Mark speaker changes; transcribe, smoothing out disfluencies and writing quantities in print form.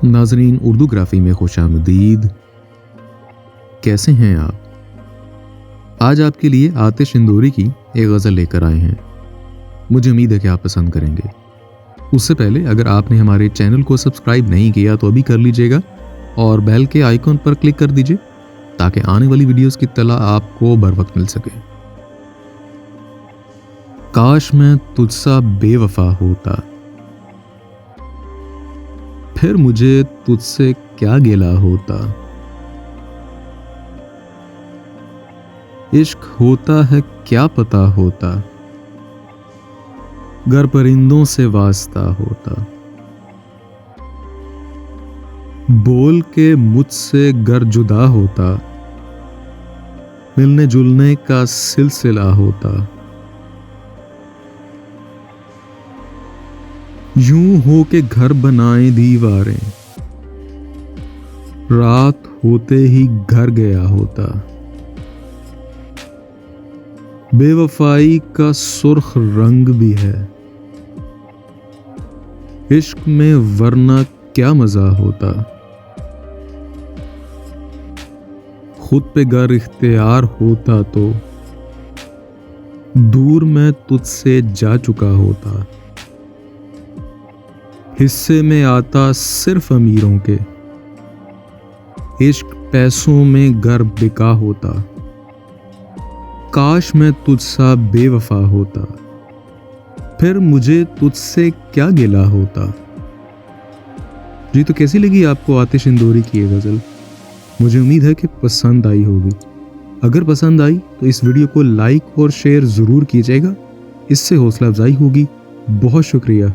Speaker 1: नाजरीन, उर्दू ग्राफी में खुशामदीद। कैसे हैं आप? आज आपके लिए आतिश इंदौरी की एक गज़ल लेकर आए हैं। मुझे उम्मीद है कि आप पसंद करेंगे। उससे पहले अगर आपने हमारे चैनल को सब्सक्राइब नहीं किया तो अभी कर लीजिएगा और बेल के आइकॉन पर क्लिक कर दीजिए ताकि आने वाली वीडियोस की इत्तला आपको बर वक्त मिल सके। काश मैं तुझसा बेवफा होता, फिर मुझे तुझसे क्या गिला होता। इश्क होता है क्या पता होता, गर परिंदों से वास्ता होता। बोल के मुझसे गर जुदा होता, मिलने जुलने का सिलसिला होता। यूं हो के घर बनाए दीवारें, रात होते ही घर गया होता। बेवफाई का सुर्ख रंग भी है इश्क में, वरना क्या मजा होता। खुद पे गर इख्तियार होता तो दूर मैं तुझसे जा चुका होता। हिस्से में आता सिर्फ अमीरों के, इश्क पैसों में गर बिका होता। काश मैं तुझसा बेवफा होता, फिर मुझे तुझसे क्या गिला होता। जी, तो कैसी लगी आपको आतिश इंदौरी की ये गज़ल? मुझे उम्मीद है कि पसंद आई होगी। अगर पसंद आई तो इस वीडियो को लाइक और शेयर ज़रूर कीजिएगा, इससे हौसला अफजाई होगी। बहुत शुक्रिया।